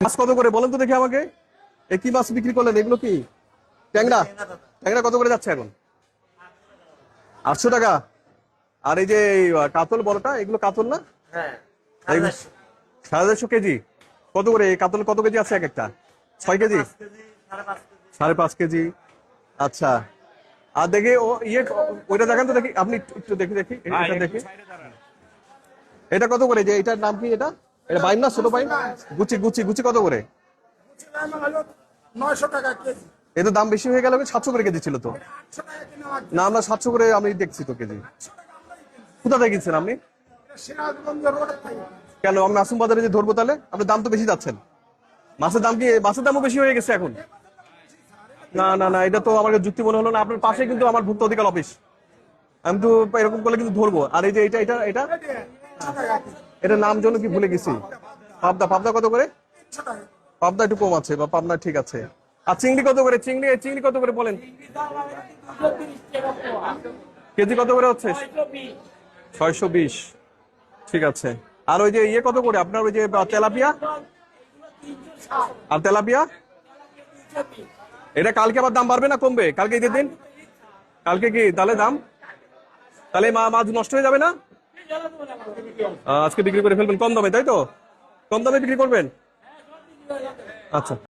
মাছ কত করে বলেন তো দেখি আমাকে? কি মাছ বিক্রি করলেন? এগুলো কি ট্যাংরা? ট্যাংরা কত করে যাচ্ছে এখন? 800 টাকা। আর এই যে কাতল বড়টা, এগুলো কাতল না? 150 কেজি। কত করে এই কাতল? কত কেজি আছে এক একটা? 6 কেজি, 5.5 কেজি। আচ্ছা। আর দেখি ও ওইটা দেখান তো দেখি, আপনি একটু দেখি দেখি এটা দেখি। এটা কত করে? যে এটার নাম কি? এটা এটা বাইন না? ছোট বাইন? গুচি গুচি গুচি কত করে? 900 টাকা কেজি। এত দাম বেশি হয়ে গেল। 700 করে কেজি ছিল তো। না, আমরা 700 করে আমি দেখছি তো কেজি। কোথা থেকে কিনছেন আপনি? সিরাজগঞ্জ রোড থেকে। কেন আমি মাসুম বাজারে যে ধরবো তাহলে? আপনি দাম তো বেশি যাচ্ছেন। মাছের দাম কি? মাছের দামও বেশি হয়ে গেছে এখন। না না না, এটা তো আমার যুক্তি মনে হলো না। আপনার পাশে কিন্তু আমার ভূক্ত অধিকার অফিস। আমি তো এরকম করলে কিন্তু ধরবো। আর এই যে এটা এটা এটা এটার নাম জন্য কি ভুলে গেছি। পাবদা। পাবদা কত করে? পাবদা একটু কম আছে, বা পাবনা ঠিক আছে। আর চিংড়ি কত করে? চিংড়ি চিংড়ি কত করে বলেন? কেজি কত করে হচ্ছে? 620। ঠিক আছে। আর ওই যে ইয়ে কত করে আপনার? ওই যে তেলাপিয়া? আর তেলাপিয়া এটা কালকে আবার দাম বাড়বে না কমবে? কালকে ঈদের দিন। কালকে কি তাহলে দাম? তাহলে মাছ নষ্ট হয়ে যাবে না? আজকে বিক্রি করে ফেলবেন কম দামে, তাই তো? কম দামে বিক্রি করবেন? আচ্ছা।